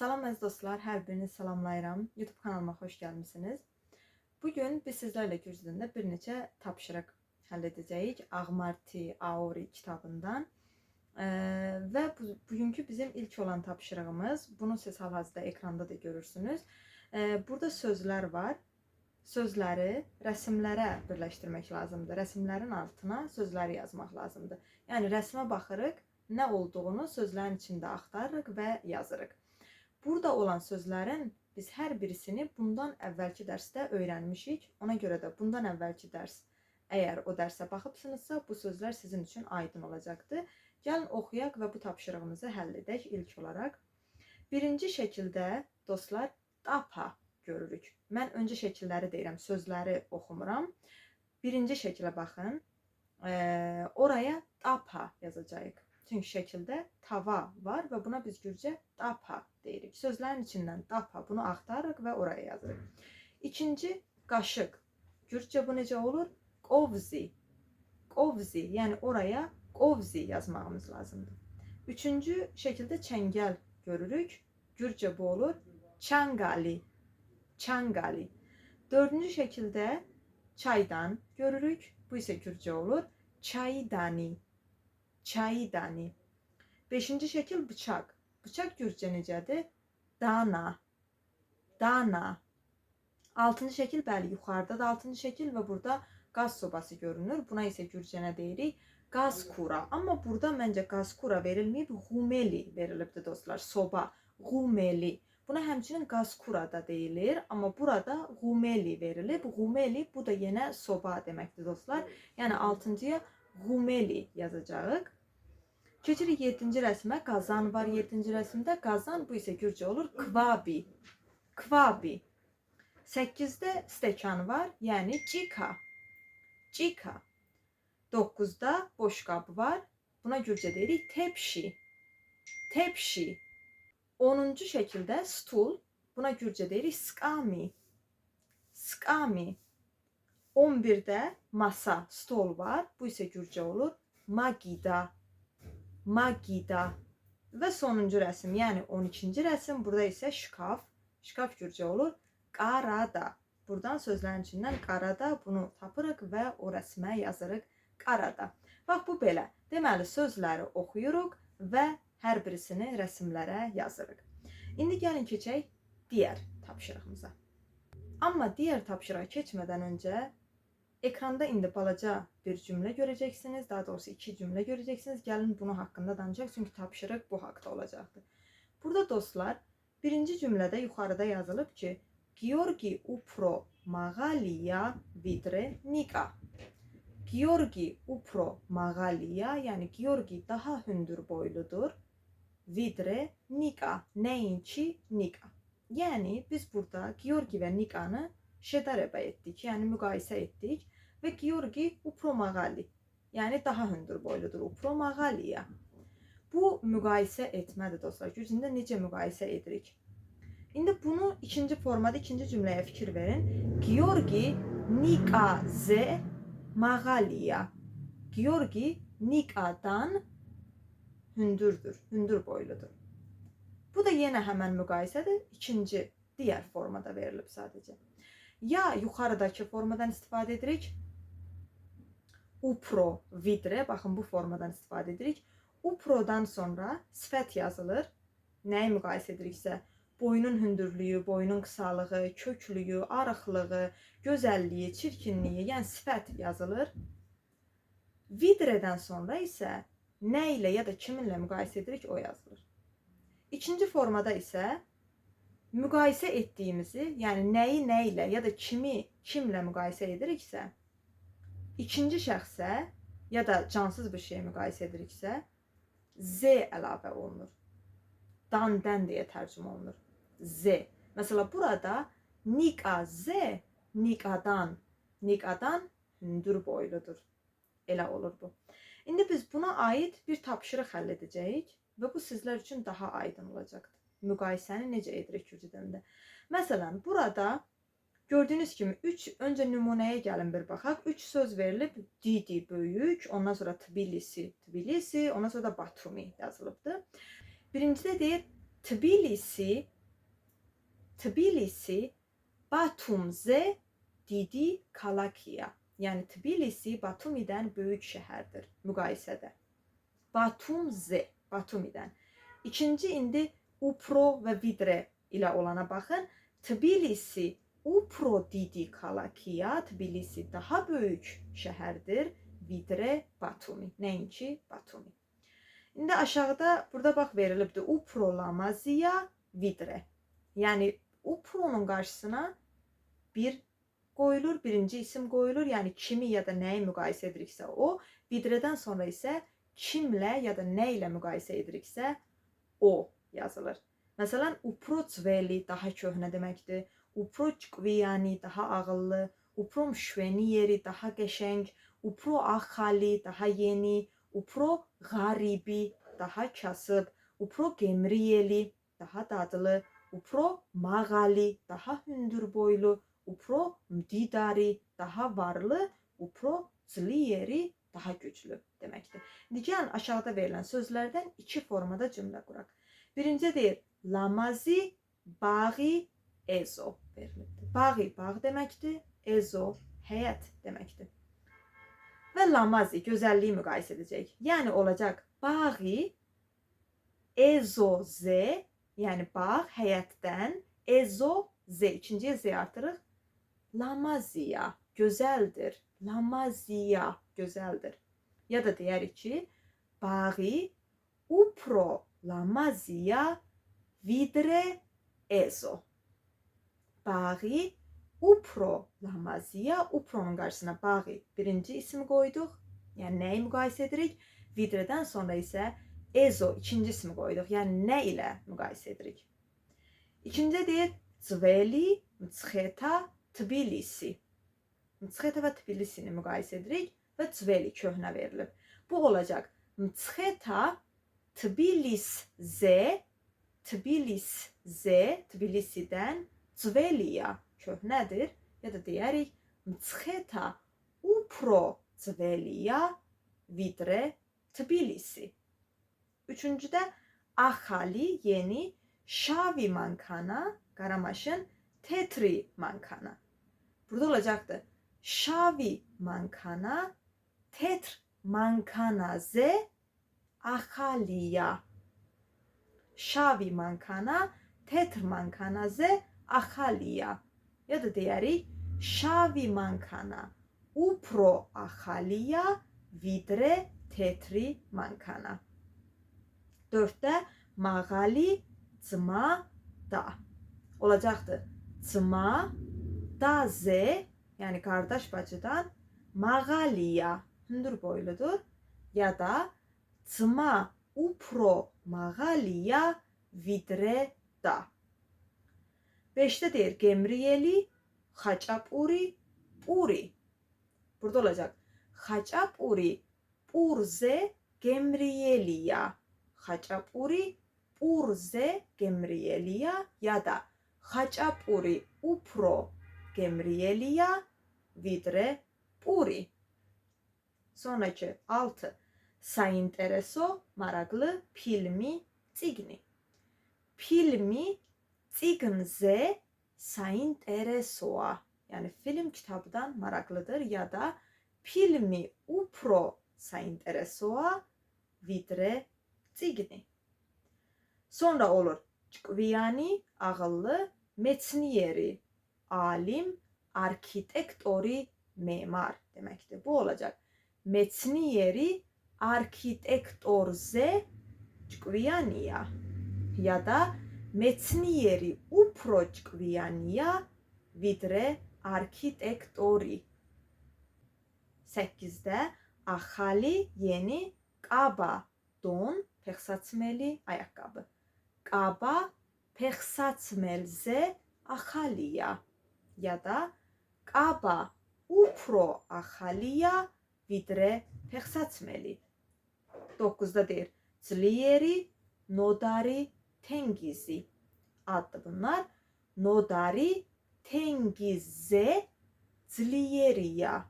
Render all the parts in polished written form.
Salam əziz dostlar, hər birinizi salamlayıram. YouTube kanalıma xoş gəlmisiniz. Bugün biz sizlərlə Gürcü dilində bir neçə tapşırıq həll edəcəyik. Ağmarti Aori kitabından. Və bugünkü bizim ilk olan tapşırığımız, bunu siz hal-hazırda ekranda da görürsünüz. Burada sözlər var. Sözləri rəsmlərə birləşdirmək lazımdır. Rəsmlərin altına sözləri yazmaq lazımdır. Yəni rəsmə baxırıq, nə olduğunu sözlərin içində axtarırıq və yazırıq. Burada olan sözlərin biz hər birisini bundan əvvəlki dərsdə öyrənmişik. Ona görə də bundan əvvəlki dərs, əgər o dərsə baxıbsınızsa, bu sözlər sizin üçün aydın olacaqdır. Gəlin oxuyaq və bu tapşırığımızı həll edək ilk olaraq. Birinci şəkildə dostlar dapa görürük. Mən öncə şəkilləri deyirəm, sözləri oxumuram. Birinci şəkilə baxın. Oraya dapa yazacağıq. Çünki şəkildə tava var və buna biz Gürcə dapa deyirik. Sözlərin içindən dapa, bunu axtarırıq və oraya yazırıq. İkinci, qaşıq. Gürcə bu necə olur? Qovzi. Qovzi, yəni oraya qovzi yazmağımız lazımdır. Üçüncü şəkildə çəngəl görürük. Gürcə bu olur çangali. Çangali. Dördüncü şəkildə çaydan görürük. Bu isə Gürcə olur çaydani. Çaydani. Beşinci şəkil bıçaq. Bıçaq Gürcə necədir? Dana. Dana. Altıncı şəkil bəli yuxarıdadır altıncı şəkil və burada qaz sobası görünür. Buna isə Gürcə nə deyirik? Qaz kura. Amma burada məncə qaz kura verilməyib,ğumeli verilibdir dostlar. Soba.Ğumeli. Buna həmçinin qaz kura da deyilir. Amma buradağumeli verilib.Ğumeli bu da yenə soba deməkdir dostlar. Yəni altıncıyaĞumeli yazacağıq. Keçirik 7-ci rəsmə. Qazan var 7-ci rəsmdə. Qazan bu isə Gürcə olur kvabi. Kvabi. 8-də stəkan var, yəni cika. Cika. 9-da boşqab var. Buna Gürcə deyirik tepşi. Tepşi. 10-cu şəkildə stul. Buna Gürcə deyirik skami. Skami. 11-də masa, stol var. Bu isə Gürcə olur magida. Magida. Və sonuncu rəsm, yəni 12-ci rəsm. Burada isə şkaf. Şkaf Gürcə olur qarada. Buradan sözlərin içindən qarada bunu tapırıq və o rəsmə yazırıq qarada. Bax bu belə. Deməli sözləri oxuyuruq və hər birisini rəsmlərə yazırıq. İndi gəlin keçək digər tapşırığımıza. Amma digər tapşırığa keçmədən öncə ekranda indi balaca bir cümlə görəcəksiniz. Daha doğrusu 2 cümlə görəcəksiniz. Gəlin bunu haqqında danışaq. Çünki tapşırıq bu haqda olacaqdır. Burada dostlar, birinci cümlədə yuxarıda yazılıb ki, Georgi upro mağaliya vidre nika. Georgi upro mağaliya, yəni Georgi daha hündür boyludur. Vidre nika, nəinki nika. Yəni biz burada Georgi və Nikanı şedareba etdik, yəni müqayisə etdik və Georgi upromagali, yəni daha hündür boyludur upromagaliya. Bu müqayisə etmədir dostlar. Gürcündə necə müqayisə edirik? İndi bunu ikinci formada, ikinci cümləyə fikir verin. Georgi nikaze magaliya. Georgi Nikadan hündürdür, hündür boyludur. Bu da yenə həmən müqayisədir. İkinci, digər formada verilib sadəcə. Ya yuxarıdakı formadan istifadə edirik. Upro vidre, baxın bu formadan istifadə edirik. Uprodan sonra sifət yazılır. Nəyi müqayisə ediriksə, boynun hündürlüyü, boynun qısalığı, köklüyü, arıqlığı, gözəlliyi, çirkinliyi, yəni sifət yazılır. Vidreden sonra isə nə ilə ya da kiminlə müqayisə edirik o yazılır. İkinci formada isə müqayisə etdiyimizi, yəni nəyi nə ilə ya da kimi kimlə müqayisə ediriksə, ikinci şəxsə ya da cansız bir şeyə müqayisə ediriksə, z əlavə olunur. Dan-dən deyə tərcümə olunur. Z. Məsələn, burada Nikaze, Nikadan, Nikadan hündür boyludur. Elə olur bu. İndi biz buna aid bir tapşırıq həll edəcəyik və bu sizlər üçün daha aydın olacaqdır. Müqayisəni necə edirik Gürcü dilində? Məsələn, burada gördüyünüz kimi öncə nümunəyə gəlin bir baxaq. 3 söz verilib. Didi böyük, ondan sonra Tbilisi, Tbilisi, ondan sonra da Batumi yazılıbdır. Birincidə deyir Tbilisi Tbilisi Batumze didi kalakiya. Yani Tbilisi Batumi'den büyük şehirdir müqayisədə. Batumze, Batumi'den. İkinci indi Upro ve Vidre ile olana bakın. Tbilisi Upro didi kalakiya. Tbilisi daha büyük şehirdir. Vidre Batumi. Neyinki? Batumi. İndi aşağıda burada bak verilibdir. Upro Lamaziya Vidre. Yani Upro'nun karşısına bir qoyulur, birinci isim qoyulur. Yəni kimi ya da nəyi müqayisə ediriksə o. Vidredən sonra isə kimlə ya da nə ilə müqayisə ediriksə o yazılır. Məsələn, uproçveli daha köhnə deməkdir. Uproçqviyani daha ağıllı. Upromşveniyeri daha qəşəng. Uproaxali daha yeni. Uproğaribi daha kasıb. Uprogemriyeli daha dadlı. Upromağali daha hündür boylu. Upromdidari daha varlı. Uprozliyeri daha güclü deməkdir. İndi gəlin aşağıda verilən sözlərdən iki formada cümlə quraq. Birinci deyir, Lamazi bağı ezo verilibdir. Bağı bağ deməkdir, ezo həyət deməkdir. Və Lamazi gözəlliyi müqayisə edəcək. Yəni olacaq bağı ezo z, yəni bağ həyətdən, ezo z, ikinciyə z artırıq. Lamaziya gözəldir. Lamaziya gözəldir. Ya da deyərik ki, bağı upro lamaziya vidre ezo. Bağı upro lamaziya, upronun qarşısına bağı birinci ismi qoyduq. Yəni nəyi müqayisə edirik? Vidredən sonra isə ezo ikinci ismi qoyduq. Yəni nə ilə müqayisə edirik? İkinci deyir, Zveli, Mtsxeta, Tbilisi. Mtsxeta və Tbilisini müqayisə edirik və Zveli köhnə verilib. Bu olacaq Mtsxeta, Tbilis z, Tbilis z, Tbilisidən Zveliya köhnədir. Ya da deyərik Mtsxeta upro Zveliya vidre Tbilisi. Üçüncüdə Axali yeni, Şavi mankana, qaramaşın, Tetri mankana. Burada olacaqdır. Şavi mankana, Tetr mankana z, Axaliya. Şavi mankana, Tetr mankana z, Axaliya. Ya da deyərik, Şavi mankana, upro Axaliya, vidre Tetri mankana. Dörddə Mağali, Cma, da. Olacaqdır. Cma, da z, yəni qardaş bacıdan, Mağaliya, hündür boyludur. Ya da Cma, upro Mağaliya, vidre da. Beşdə deyir, Gemriyeli, Xaçapuri, Puri. Burada olacaq. Xaçapuri, Purze, Gemriyeliya. Xaçapuri, Purze, Gemriyeliya ya da Xaçapuri, upro Gemriyeliya, vidre Puri. Sonraki 6. Saintereso, maraqlı, filmi, цигни. Filmi, цигнзе, sainteresoa. Yəni film kitabdan maraqlıdır ya da filmi upro sainteresoa, vidre цигни. Sonra olur Çqviyani, ağıllı, Meçniyeri, alim, arxitektori, memar deməkdir. Bu olacaq. Meçniyeri, arxitektorze, Çqviyaniya. Ya da Meçniyeri, upro Çqviyaniya, vidre arxitektori. 8-də Axali, yeni, Qaba, don, pexsaçmeli, ayaqqabı. Qaba, pexsaçmelze, Axaliya. Ya da Qaba, upro Axaliya, vidre pexsaçmeli. 9-da deyir, Zliyeri, Nodari, Tengizi adlı bunlar. Nodari, Tengize, Zliyeriya.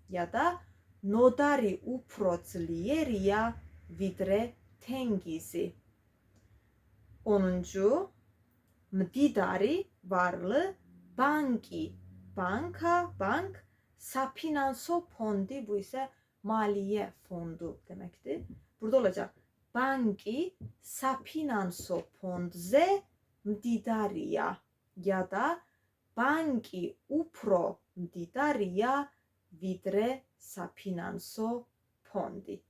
Ya da Nodari, upro mdidari varlı, banki banka, bank, sapinanso fondi bu ise maliye fondu demektir. Burada olacak. Banki sapinanso fondze mdidaria ya da banki upro mdidaria vidre sapinanso fondi.